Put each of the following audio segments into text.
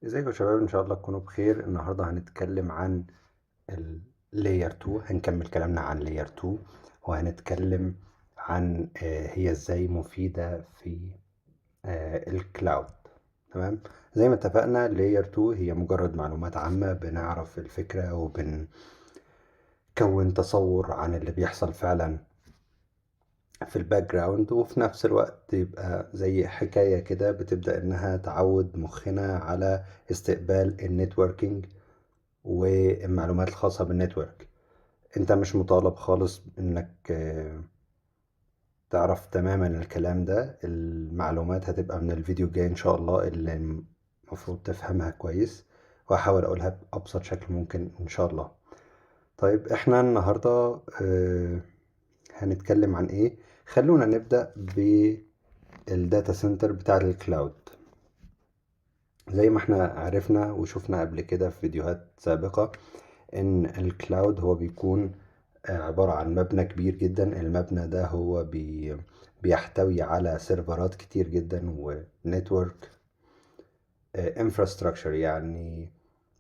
ازيكم يا شباب، ان شاء الله تكونوا بخير. النهارده هنتكلم عن اللاير 2. هنكمل كلامنا عن لاير 2 وهنتكلم عن هي ازاي مفيدة في الكلاود. تمام. زي ما اتفقنا لاير 2 هي مجرد معلومات عامة، بنعرف الفكرة وبنكون تصور عن اللي بيحصل فعلا في الباك جراوند، وفي نفس الوقت يبقى زي حكاية كده بتبدأ انها تعود مخنا على استقبال النتوركينج والمعلومات الخاصة بالنتورك. انت مش مطالب خالص انك تعرف تماما الكلام ده. المعلومات هتبقى من الفيديو الجاي ان شاء الله اللي المفروض تفهمها كويس، وهحاول اقولها بأبسط شكل ممكن ان شاء الله. طيب احنا النهاردة هنتكلم عن ايه؟ خلونا نبدأ بالداتا سنتر بتاع الكلاود. زي ما احنا عرفنا وشفنا قبل كده في فيديوهات سابقة، ان الكلاود هو بيكون عبارة عن مبنى كبير جدا. المبنى ده هو بيحتوي على سيرفرات كتير جدا ونتورك انفراستراكشر، يعني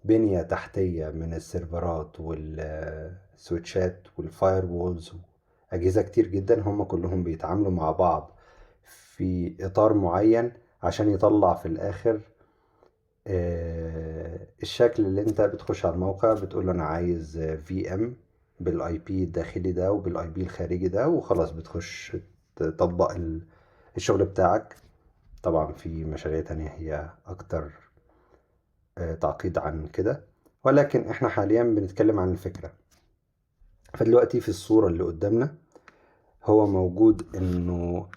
بنية تحتية من السيرفرات والسويتشات والفاير وولز. أجهزة كتير جدا هم كلهم بيتعاملوا مع بعض في إطار معين عشان يطلع في الآخر الشكل اللي انت بتخش على الموقع بتقول له انا عايز في ام بالاي بي الداخلي ده وبالاي بي الخارجي ده، وخلاص بتخش تطبق الشغل بتاعك. طبعا في مشاريع تانية هي اكتر تعقيد عن كده، ولكن احنا حاليا بنتكلم عن الفكرة. فدلوقتي في الصورة اللي قدامنا هو موجود انه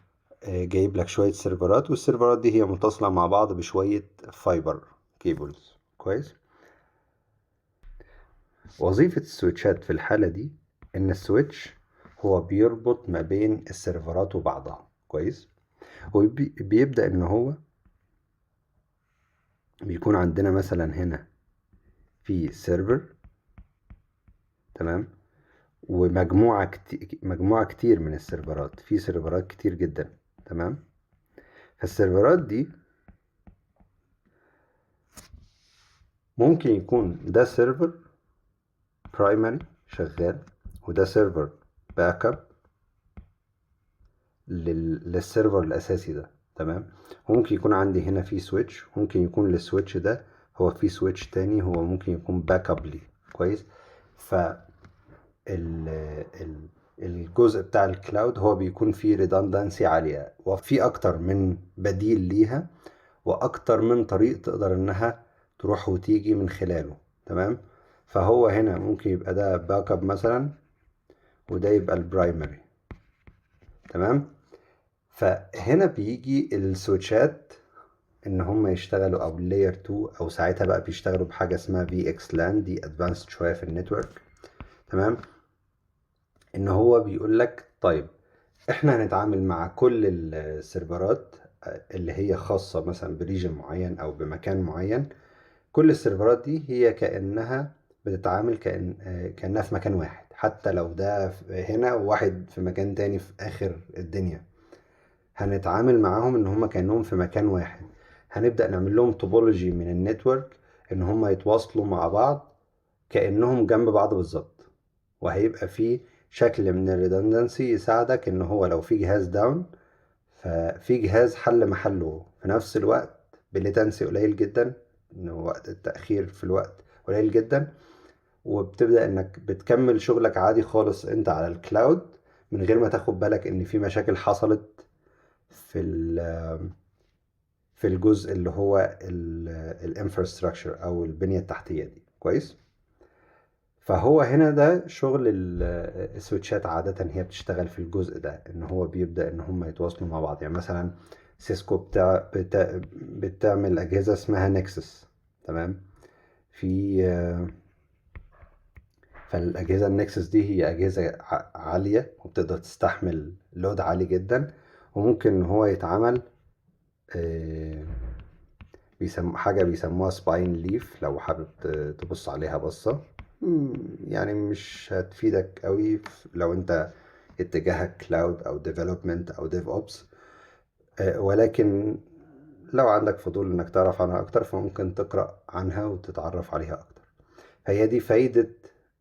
جايب لك شوية سيرفرات، والسيرفرات دي هي متصلة مع بعض بشوية فايبر كيبلز. كويس. وظيفة السويتشات في الحالة دي إن السويتش هو بيربط ما بين السيرفرات وبعضها. كويس. وبيبدأ إن هو بيكون عندنا مثلا هنا في سيرفر، تمام، مجموعة كتير من السيرفرات، في سيرفرات كتير جدا. تمام. فالسيرفرات دي ممكن يكون ده سيرفر برايمري شغال، وده سيرفر باك اب للسيرفر الاساسي ده. تمام. وممكن يكون عندي هنا في سويتش، ممكن يكون للسويتش ده هو في سويتش تاني هو ممكن يكون باك اب ليه. كويس. ف الجزء بتاع الكلاود هو بيكون فيه redundancy عالية، وفي اكتر من بديل ليها واكتر من طريق تقدر انها تروح وتيجي من خلاله. تمام. فهو هنا ممكن يبقى ده باك اب مثلا، وده يبقى البرايمري. تمام. فهنا بيجي السويتشات ان هم يشتغلوا، او لاير 2، او ساعتها بقى بيشتغلوا بحاجه اسمها في اكس لان، دي ادفانسد شويه في النتورك. تمام. ان هو بيقول لك طيب احنا هنتعامل مع كل السيرفرات اللي هي خاصه مثلا بريجن معين او بمكان معين. كل السيرفرات دي هي كانها بتتعامل كانها في مكان واحد، حتى لو ده هنا وواحد في مكان تاني في اخر الدنيا. هنتعامل معاهم ان هم كأنهم في مكان واحد. هنبدأ نعمل لهم توبولوجي من النتورك ان هم يتواصلوا مع بعض كأنهم جنب بعض بالظبط. وهيبقى في شكل من الريدندنسي يساعدك ان هو لو في جهاز داون ففي جهاز حل محله في نفس الوقت بليتنسي قليل جدا، ان وقت التأخير في الوقت قليل جدا. وبتبدأ انك بتكمل شغلك عادي خالص انت على الكلاود من غير ما تاخد بالك ان في مشاكل حصلت في في الجزء اللي هو الانفراستراكشر او البنية التحتية دي. كويس. فهو هنا ده شغل السويتشات عادة، هي بتشتغل في الجزء ده ان هو بيبدأ ان هم يتواصلوا مع بعض. يعني مثلا سيسكو بتعمل اجهزة اسمها نكسس. تمام. في فالاجهزة النكسس دي هي اجهزة عالية وبتقدر تستحمل لود عالي جدا، وممكن ان هو يتعمل آه، حاجة بيسموها سباين ليف. لو حابب تبص عليها بصة، يعني مش هتفيدك قوي لو انت اتجاهك كلاود او ديفلوبمنت او ديف اوبس، ولكن لو عندك فضول انك تعرف عنها اكتر فممكن تقرأ عنها وتتعرف عليها اكتر. هي دي فايدة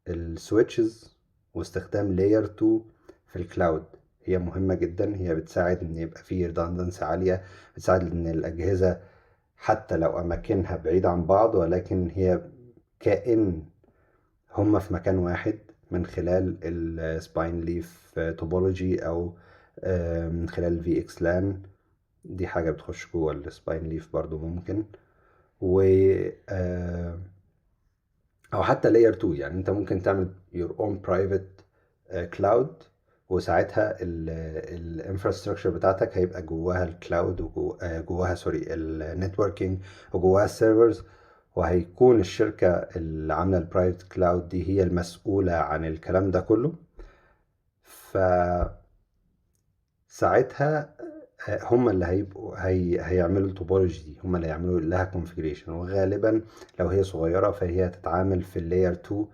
السويتشز واستخدام لاير 2 في الكلاود. هي مهمة جدا، هي بتساعد ان يبقى فيه redundancy عالية، بتساعد ان الاجهزة حتى لو اماكنها بعيدة عن بعض ولكن هي كائن هما في مكان واحد من خلال السباين ليف توبولوجي او من خلال في اكس لان. دي حاجة بتخش جوه السباين ليف برضو ممكن. و او حتى layer 2، يعني انت ممكن تعمل your own private cloud، وساعتها الانفراستراكشر بتاعتك هيبقى جواها الكلاود وجواها سوري النتوركينج وجواها السيرفرز، وهيكون الشركة اللي عاملة البرايفت كلاود دي هي المسؤولة عن الكلام ده كله. فساعتها هم اللي هيعملوا التوبولوجي دي، هم اللي هيعملوا لها كونفيجريشن، وغالبا لو هي صغيرة فهي هتتعامل في اللاير 2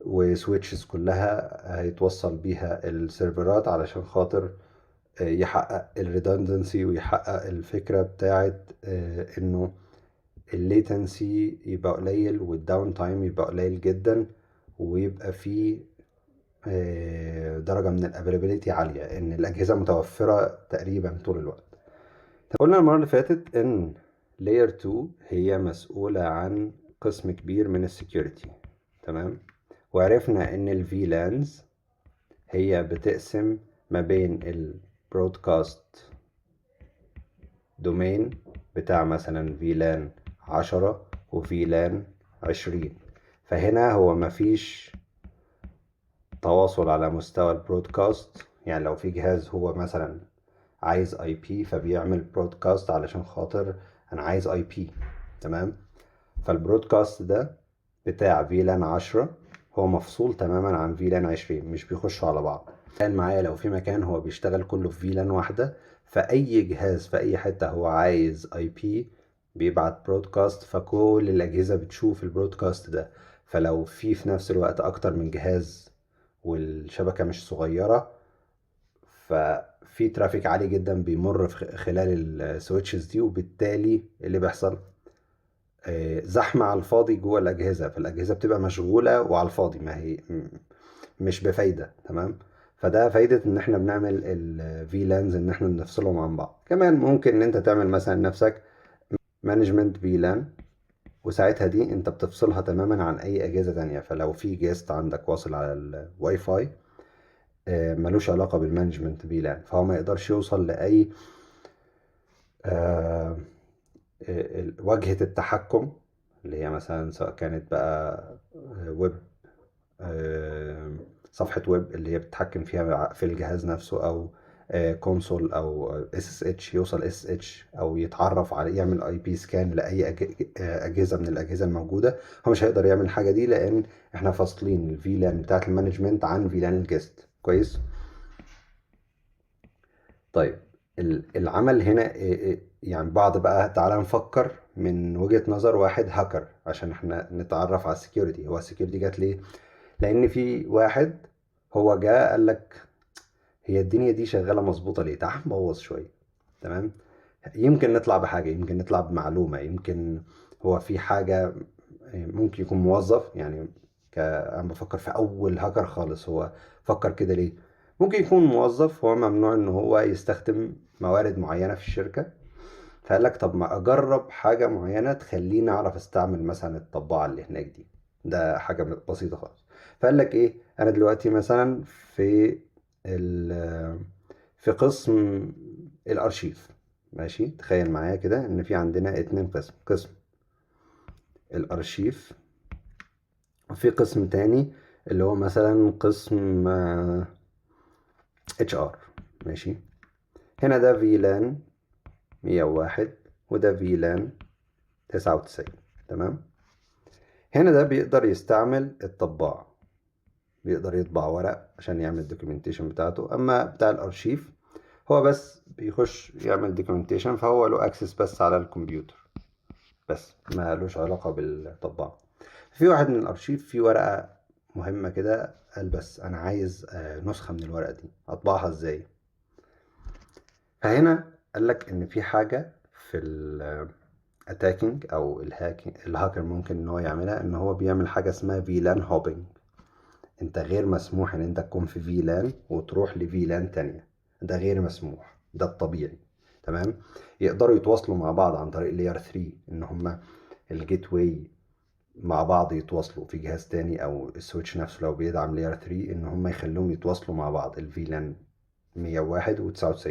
وسويتشز كلها هيتوصل بيها السيرفرات علشان خاطر يحقق الريدندنسي ويحقق الفكرة بتاعت انه الليتنسي يبقى قليل والداون تايم يبقى قليل جدا، ويبقى فيه درجة من الافيلابيليتي عالية، ان الاجهزة متوفرة تقريبا طول الوقت. قلنا المرة اللي فاتت ان layer 2 هي مسؤولة عن قسم كبير من السكيورتي، تمام؟ وعرفنا ان ال VLANs هي بتقسم ما بين البرودكاست دومين بتاع مثلا VLAN 10 و VLAN 20. فهنا هو مفيش تواصل على مستوى البرودكاست، يعني لو في جهاز هو مثلا عايز IP فبيعمل برودكاست علشان خاطر انا عايز IP، تمام؟ فالبرودكاست ده بتاع VLAN 10 هو مفصول تماما عن VLAN 20، مش بيخشوا على بعض. كان معايا لو في مكان هو بيشتغل كله في VLAN واحدة، فأي جهاز في أي حتة هو عايز IP بيبعت برودكاست، فكل الأجهزة بتشوف البرودكاست ده. فلو في نفس الوقت أكتر من جهاز والشبكة مش صغيرة، ففي ترافيك عالي جدا بيمر في خلال السويتشز دي، وبالتالي اللي بيحصل زحمة على الفاضي جوه الأجهزة، فالأجهزة بتبقى مشغولة وعلى الفاضي، ما هي مش بفايدة، تمام؟ فده فايدة ان احنا بنعمل ال VLANs ان احنا نفصلهم عن بعض. كمان ممكن ان انت تعمل مثلا نفسك مانجمنت VLAN، وساعتها دي انت بتفصلها تماما عن اي اجهزة تانية. فلو في جيست عندك واصل على الواي فاي ملوش علاقة بالمانجمنت VLAN، فهو ما يقدرش يوصل لأي آه، واجهة التحكم اللي هي مثلا سواء كانت بقى ويب، صفحة ويب اللي هي بتتحكم فيها في الجهاز نفسه، او كونسول او SSH، يوصل SSH او يتعرف على يعمل IP سكان لأي أجهزة من الأجهزة الموجودة. هو مش هيقدر يعمل الحاجة دي لأن احنا فاصلين ال VLAN بتاعت المانجمنت عن VLAN الجست. كويس؟ طيب العمل هنا يعني بعض بقى، تعالى نفكر من وجهة نظر واحد هاكر عشان احنا نتعرف على السكيورتي. هو السكيورتي جات ليه؟ لان في واحد هو جاء قال لك هي الدنيا دي شغالة مظبوطة ليه، تعال نبوظ شوية، تمام؟ يمكن نطلع بحاجة، يمكن نطلع بمعلومة، يمكن هو في حاجة، ممكن يكون موظف يعني. أنا بفكر في أول هاكر خالص هو فكر كده ليه. ممكن يكون موظف هو ممنوع إن هو يستخدم موارد معينة في الشركة، فقال لك طب ما أجرب حاجة معينة تخليني أعرف أستعمل مثلا الطباعة اللي هناك دي. ده حاجة بسيطة خالص. فقال لك إيه، أنا دلوقتي مثلا في قسم الأرشيف، ماشي؟ تخيل معايا كده إن في عندنا اتنين قسم الأرشيف، وفي قسم تاني اللي هو مثلا قسم HR، ماشي؟ هنا ده فيلان 101 وده فيلان 99، تمام؟ هنا ده بيقدر يستعمل الطباعة، بيقدر يطبع ورق عشان يعمل الدوكيومنتيشن بتاعته. اما بتاع الارشيف هو بس بيخش يعمل دوكيومنتيشن، فهو له اكسس بس على الكمبيوتر بس، ما لوش علاقة بالطباعة. في واحد من الارشيف في ورقة مهمة كده، قال بس انا عايز نسخة من الورقة دي، اطبعها ازاي؟ فهنا قال لك ان في حاجة في الاتاكينج او الهاكر ممكن ان هو يعملها، ان هو بيعمل حاجه اسمها فيلان هوبينج. انت غير مسموح ان انت تكون في فيلان وتروح لفيلان تانية، ده غير مسموح، ده الطبيعي. تمام. يقدروا يتواصلوا مع بعض عن طريق لاير 3، ان هما الجيت واي مع بعض يتواصلوا في جهاز تاني، او السويتش نفسه لو بيدعم لاير 3 ان هما يخلوهم يتواصلوا مع بعض الفيلان 101 و99.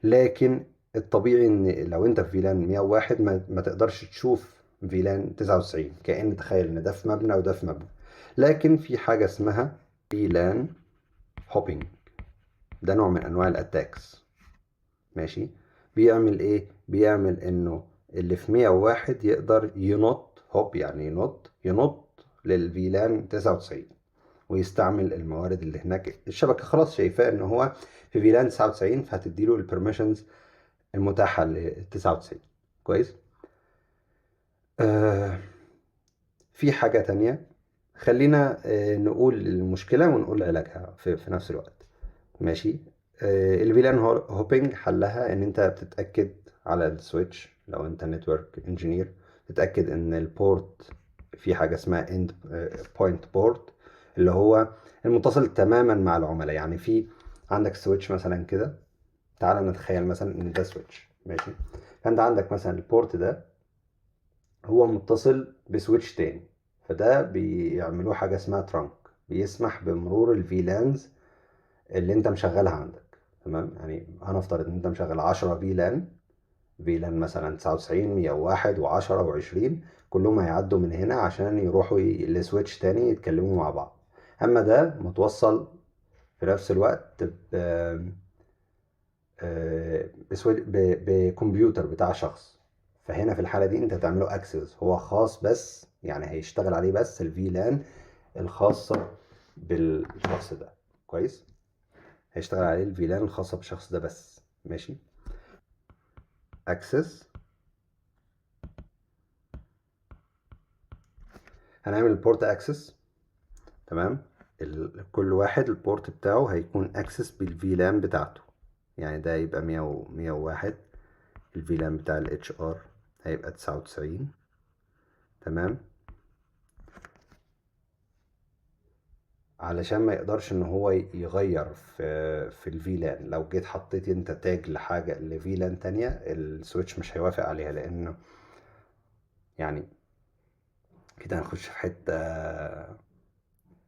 لكن الطبيعي ان لو انت في فيلان 101 ما تقدرش تشوف فيلان 99، كأن تخيل ان ده في مبنى وده في مبنى. لكن في حاجة اسمها فيلان هوبينج، ده نوع من انواع الاتاكس. ماشي. بيعمل ايه؟ بيعمل انه اللي في 101 يقدر ينط هوب، يعني ينط للفيلان 99، ويستعمل الموارد اللي هناك. الشبكة خلاص شايفاه ان هو في فيلان 99، فهتديله البرميشنز المتاحة ل 99. كويس. آه في حاجة تانية، خلينا نقول المشكلة ونقول علاجها في نفس الوقت. ماشي. الفيلان هوبينج حلها ان انت بتتأكد على السويتش، لو انت نتورك انجينير تتأكد ان البورت في حاجة اسمها اند بوينت بورت، اللي هو المتصل تماما مع العملاء. يعني في عندك سويتش مثلا كده، تعال نتخيل مثلا ان ده سويتش. ماشي. فانت عندك مثلا البورت ده هو متصل بسويتش تاني، فده بيعملوه حاجة اسمها ترانك، بيسمح بمرور الفيلانز اللي انت مشغلها عندك. تمام. يعني هنفترض ان انت مشغل 10 فيلان مثلا 99 101 و10 و20، كلهم هيعدوا من هنا عشان يروحوا لسويتش تاني يتكلموا مع بعض. اما ده متوصل في نفس الوقت بكمبيوتر بتاع شخص. فهنا في الحالة دي انت تعمله اكسس، هو خاص بس، يعني هيشتغل عليه بس الفيلان الخاصة بالشخص ده. كويس. هيشتغل عليه الفيلان الخاصة بالشخص ده بس. ماشي. اكسس. هنعمل البورت اكسس. تمام. كل واحد البورت بتاعه هيكون اكسس بالفيلان بتاعته. يعني ده يبقى 101، الفيلان بتاع الاتش ار هيبقى 99. تمام. علشان ما يقدرش ان هو يغير في الفيلان. لو جيت حطيت انت تاج لحاجة لفيلان تانية، السويتش مش هيوافق عليها، لانه يعني كده هنخش في حتة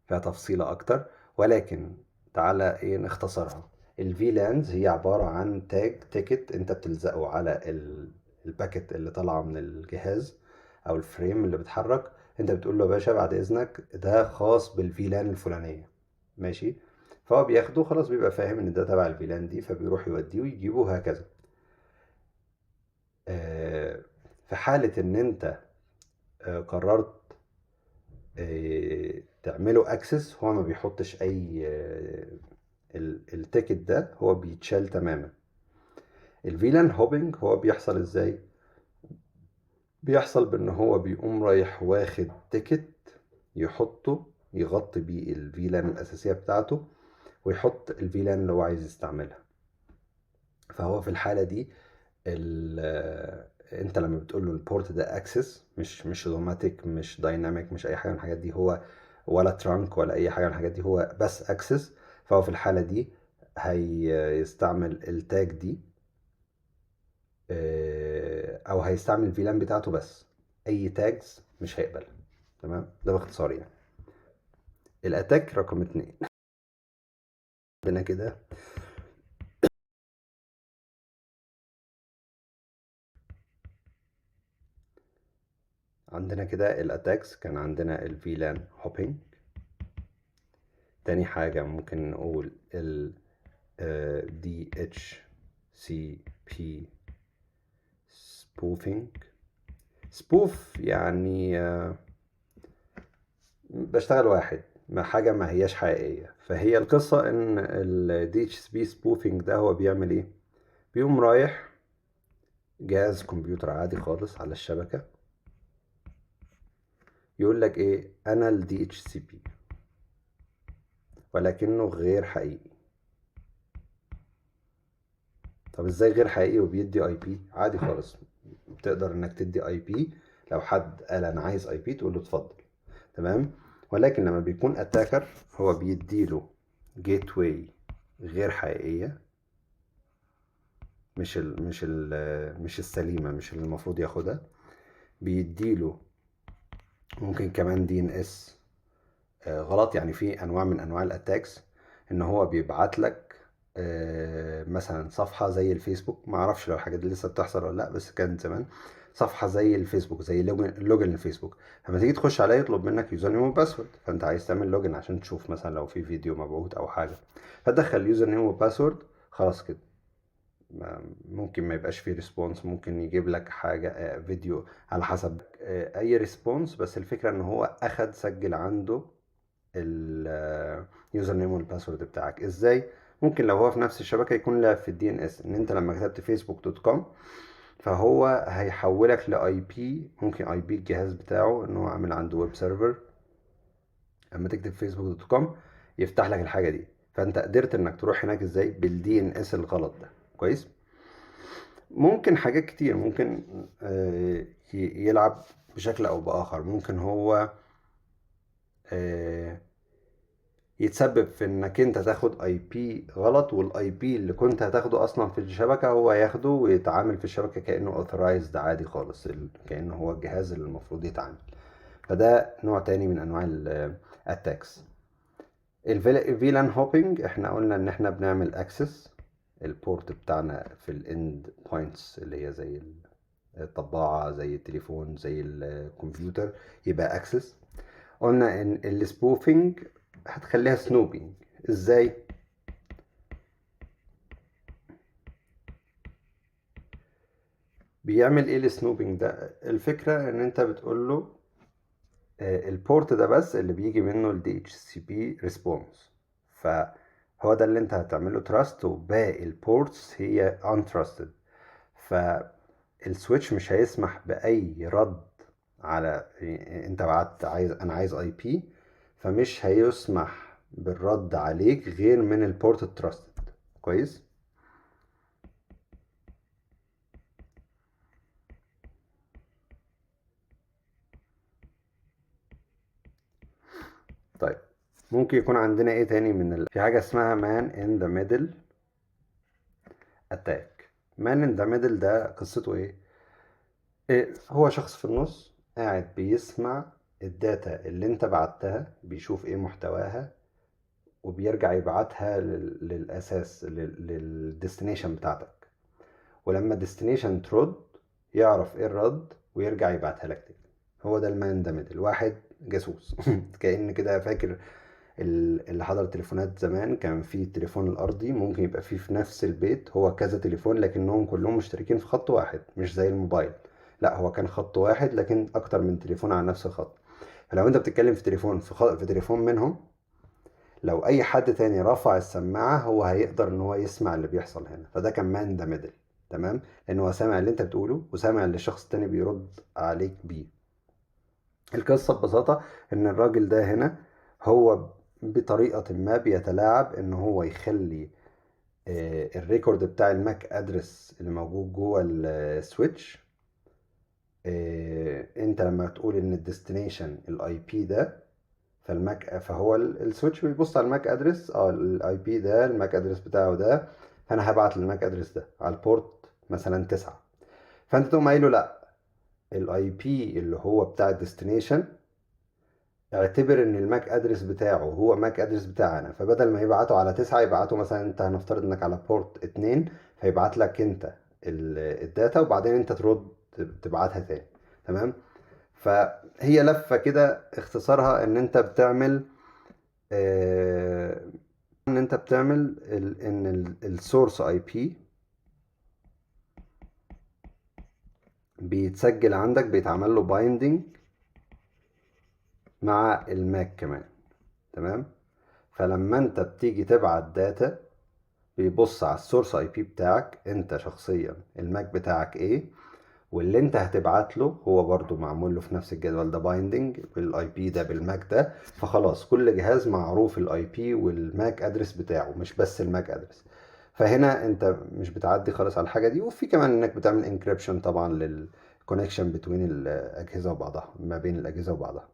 فيها تفصيلة اكتر. ولكن تعالى ايه نختصرها. الفيلانز هي عبارة عن تاج تيكت انت بتلزقه على الباكت اللي طالعة من الجهاز، او الفريم اللي بيتحرك. انت بتقول له يا باشا بعد اذنك ده خاص بالفيلان الفلانية. ماشي. فهو بياخده خلاص، بيبقى فاهم ان ده تبع الفيلان دي، فبيروح يوديه ويجيبه وهكذا. في حالة ان انت قررت تعمله اكسس، هو ما بيحطش اي التيكت ده، هو بيتشال تماما. الفيلان هوبينج هو بيحصل ازاي؟ بيحصل بان هو بيقوم رايح واخد تيكت يحطه يغطي بيه الفيلان الاساسية بتاعته، ويحط الفيلان اللي هو عايز يستعملها. فهو في الحالة دي انت لما بتقول له البورت ده اكسس، مش اوتوماتيك مش دايناميك مش اي حاجه من الحاجات دي، هو ولا ترانك ولا اي حاجه من الحاجات دي، هو بس اكسس. فهو في الحاله دي هيستعمل التاج دي، او هيستعمل الفيلان بتاعته بس، اي تاجز مش هيقبلها. تمام. ده باختصار يعني. الاتاك رقم 2 عندنا كده. عندنا كده الاتاكس، كان عندنا الفيلان هوبينج. تاني حاجة ممكن نقول ال DHCP spoofing. spoof يعني بشتغل واحد ما حاجة ما هياش حقيقية. فهي القصة ان ال DHCP spoofing ده هو بيعمل ايه؟ بيقوم رايح جهاز كمبيوتر عادي خالص على الشبكة، يقول لك ايه؟ انا ال DHCP، ولكنه غير حقيقي. طب ازاي غير حقيقي وبيدي اي بي؟ عادي خالص، تقدر انك تدي اي بي. لو حد قال انا عايز اي بي تقول له اتفضل. تمام. ولكن لما بيكون اتاكر هو بيديله جيت واي غير حقيقيه، مش السليمه، مش اللي المفروض ياخدها. بيديله ممكن كمان دي ان اس غلط. يعني في انواع من انواع الاتاكس ان هو بيبعت لك مثلا صفحه زي الفيسبوك. ما اعرفش لو الحاجات دي لسه بتحصل ولا لا، بس كانت زمان. صفحه زي الفيسبوك، زي لوجن الفيسبوك، لما تيجي تخش عليه يطلب منك يوزر نيم وباسورد، فانت عايز تعمل لوجن عشان تشوف مثلا لو في فيديو مبعوث او حاجه، فتدخل يوزر نيم وباسورد. خلاص كده. ممكن ما يبقاش فيه ريسبونس، ممكن يجيب لك حاجة فيديو على حسب اي ريسبونس. بس الفكرة ان هو اخد سجل عنده اليوزر نيم والباسورد بتاعك. ازاي؟ ممكن لو هو في نفس الشبكة يكون لعب في الدي ان اس، ان انت لما كتبت فيسبوك دوت كوم فهو هيحولك لاي بي، ممكن اي بي الجهاز بتاعه ان هو عامل عنده ويب سيرفر. اما تكتب فيسبوك دوت كوم يفتح لك الحاجة دي، فانت قدرت انك تروح هناك ازاي؟ بالدي ان اس الغلط ده. كويس. ممكن حاجات كتير، ممكن يلعب بشكل او باخر. ممكن هو آه، يتسبب في انك انت تاخد اي بي غلط، والاي بي اللي كنت هتاخده اصلا في الشبكة هو ياخده ويتعامل في الشبكة كأنه authorized عادي خالص، كأنه هو الجهاز اللي المفروض يتعامل. فده نوع تاني من انواع الاتاكس. الفيلان هوبينج احنا قلنا ان احنا بنعمل اكسس البورت بتاعنا في الاند بوينتس اللي هي زي الطباعة، زي التليفون، زي الكمبيوتر، يبقى اكسس. قلنا ان السبوفينج هتخليها سنوبينج. ازاي؟ بيعمل ايه السنوبينج ده؟ الفكرة ان انت بتقول له البورت ده بس اللي بيجي منه ال DHCP response، فهو ده اللي انت هتعمله trust، وباقي البورتس هي untrusted. فالسويتش مش هيسمح بأي رد على انت بعت انا عايز اي بي، فمش هيسمح بالرد عليك غير من البورت التراستد. كويس. طيب ممكن يكون عندنا ايه تاني في حاجة اسمها man in the middle attack. man in the middle ده قصته ايه؟ هو شخص في النص قاعد بيسمع الداتا اللي انت بعتها، بيشوف ايه محتواها، وبيرجع يبعتها للأساس للديستنيشن بتاعتك. ولما الديستنيشن ترد يعرف ايه الرد ويرجع يبعتها لك تاني. هو ده المان ده ميدل، واحد جاسوس. كأن كده فاكر اللي حضر تليفونات زمان، كان في التليفون الأرضي ممكن يبقى فيه في نفس البيت هو كذا تليفون لكنهم كلهم مشتركين في خط واحد، مش زي الموبايل. لا، هو كان خط واحد لكن أكتر من تليفون على نفس الخط. فلو انت بتتكلم في تليفون في تليفون منهم، لو اي حد تاني رفع السماعة هو هيقدر ان هو يسمع اللي بيحصل هنا. فده كان مان ذا ميدل. تمام. لان هو سامع اللي انت بتقوله وسامع اللي الشخص التاني بيرد عليك بيه. القصة ببساطة ان الراجل ده هنا هو بطريقة ما بيتلاعب ان هو يخلي الريكورد بتاع الماك ادرس اللي موجود جوه السويتش. انت لما تقول ان الديستنيشن الاي بي ده، فهو السويتش بيبص على الماك ادرس، الاي بي ده الماك ادرس بتاعه ده، فانا هبعت للماك ادرس ده على البورت مثلا 9. فانت تقوم قايل له لا، الاي بي اللي هو بتاع الديستنيشن اعتبر ان الماك ادرس بتاعه هو ماك ادرس بتاعنا، فبدل ما يبعته على 9 يبعته مثلا، انت هنفترض انك على بورت 2، فيبعت لك انت الداتا وبعدين انت ترد تبعتها تاني. تمام. فهي لفة كده اختصارها ان انت بتعمل ان انت بتعمل ان السورس اي بي بيتسجل عندك، بيتعمل له بايندنج مع الماك كمان. تمام. فلما انت بتيجي تبعت داتا بيبص على السورس اي بي بتاعك انت شخصيا، الماك بتاعك ايه، واللي انت هتبعت له هو برضو معمول له في نفس الجدول ده بايندنج بالاي بي ده بالماك ده. فخلاص كل جهاز معروف الاي بي والماك ادرس بتاعه، مش بس الماك ادرس. فهنا انت مش بتعدي خالص على الحاجة دي. وفي كمان انك بتعمل انكريبشن طبعا للكونكشن بين الاجهزة وبعضها، ما بين الاجهزة وبعضها.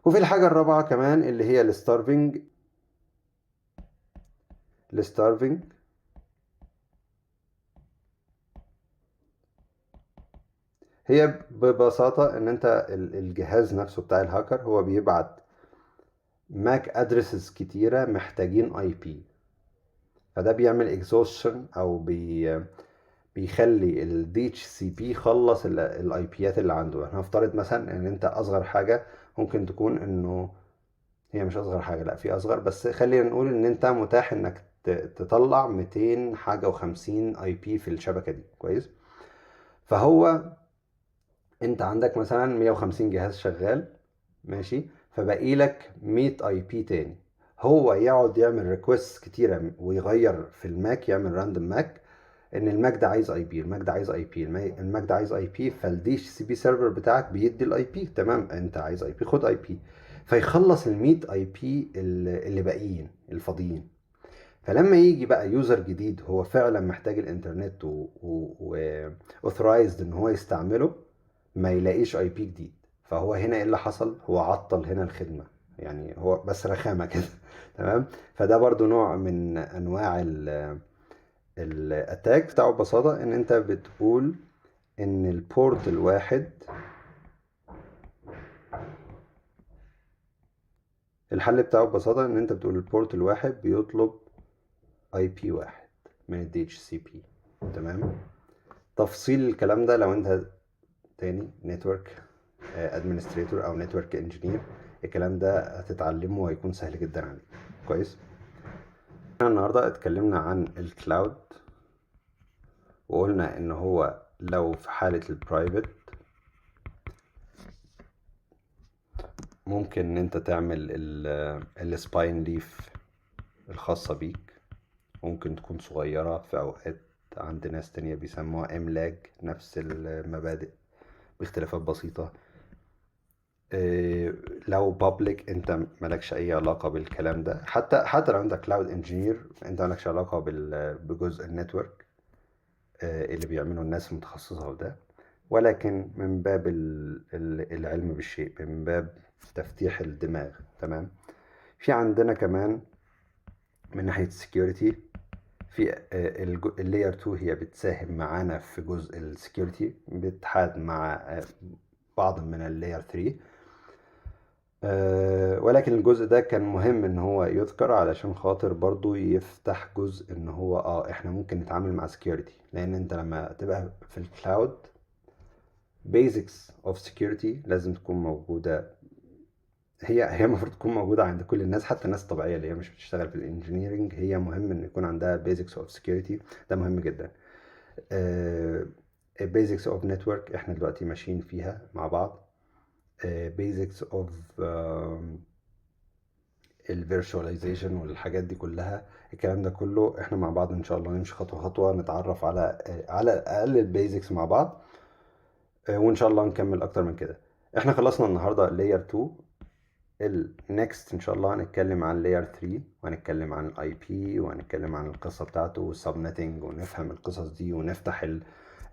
وفي الحاجة الرابعة كمان اللي هي الستارفنج. الستارفنج هي ببساطة ان انت الجهاز نفسه بتاع الهاكر هو بيبعت ماك ادرسز كتيرة محتاجين اي بي، فده بيعمل اكزوشن او بيخلي ال DHCP يخلص الاي بيات اللي عنده. احنا هنفترض مثلا ان انت اصغر حاجة ممكن تكون انه هي مش اصغر حاجة، لا في اصغر، بس خلينا نقول ان انت متاح انك تطلع 200 حاجة و50 اي بي في الشبكة دي، كويس. فهو انت عندك مثلا 150 جهاز شغال، ماشي، فبقي لك 100 اي بي تاني. هو يقعد يعمل ريكوست كتيرة ويغير في الماك، يعمل راندوم ماك ان الماك ده عايز اي بي، الماك ده عايز اي بي، الماك ده عايز اي بي، فالدي اتش سي بي سيرفر بتاعك بيدي الاي بي، تمام، انت عايز اي بي خد اي بي، فيخلص ال 100 اي بي اللي باقيين الفاضيين. فلما يجي بقى يوزر جديد هو فعلا محتاج الانترنت و authorized ان هو يستعمله، ما يلاقيش اي بي جديد. فهو هنا ايه اللي حصل؟ هو عطل هنا الخدمة، يعني هو بس رخامة كده. تمام. فده برضو نوع من انواع الاتاك بتاعه. ببساطة ان انت بتقول ان البورت الواحد، الحل بتاعه ببساطة ان انت بتقول البورت الواحد بيطلب اي بي واحد من ال DHCP. تمام. تفصيل الكلام ده لو انت تاني نتورك ادمنستريتور او نتورك انجينير، الكلام ده هتتعلمه وهيكون سهل جدا عليك، كويس. احنا النهارده اتكلمنا عن الكلاود، وقلنا ان هو لو في حالة البرايفت ممكن ان انت تعمل السباين ليف الخاصة بيك، ممكن تكون صغيرة في اوقات، عند ناس تانية بيسموها املاج، نفس المبادئ باختلافات بسيطة. لو بابليك انت مالكش اي علاقة بالكلام ده، حتى لو انت كلاود انجينير انت مالكش علاقة بجزء النتورك اللي بيعمله الناس المتخصصة في ده، ولكن من باب العلم بالشيء، من باب تفتيح الدماغ. تمام. في عندنا كمان من ناحية السكيورتي في اللاير 2 هي بتساهم معانا في جزء السكيورتي، بتحاد مع بعض من اللاير 3. ولكن الجزء ده كان مهم ان هو يذكر علشان خاطر برضو يفتح جزء ان هو احنا ممكن نتعامل مع سكيورتي، لان انت لما تبقى في الكلاود basics of security لازم تكون موجودة. هي المفروض تكون موجودة عند كل الناس، حتى الناس الطبيعية اللي هي مش بتشتغل في الانجينيرينج، هي مهم ان يكون عندها basics of security. ده مهم جدا. basics of network احنا دلوقتي ماشيين فيها مع بعض. basics of الفيرشواليزيشن والحاجات دي كلها، الكلام ده كله احنا مع بعض ان شاء الله نمشي خطوة خطوة، نتعرف على الاقل البيزكس مع بعض. وان شاء الله نكمل اكتر من كده. احنا خلصنا النهارده لاير 2. النكست ان شاء الله هنتكلم عن لاير 3، وهنتكلم عن الاي بي، وهنتكلم عن القصه بتاعته والسبنتنج، ونفهم القصص دي، ونفتح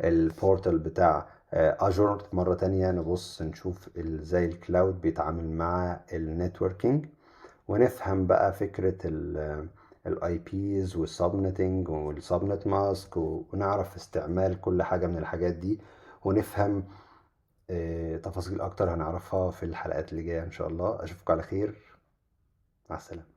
البورتال بتاع اجور مره تانية، نبص نشوف ازاي الكلاود بيتعامل مع النتوركينج، ونفهم بقى فكره الاي بيز والسبنتنج والسبنت ماسك، ونعرف استعمال كل حاجه من الحاجات دي، ونفهم تفاصيل اكتر هنعرفها في الحلقات اللي جايه ان شاء الله. اشوفكم على خير، مع السلامه.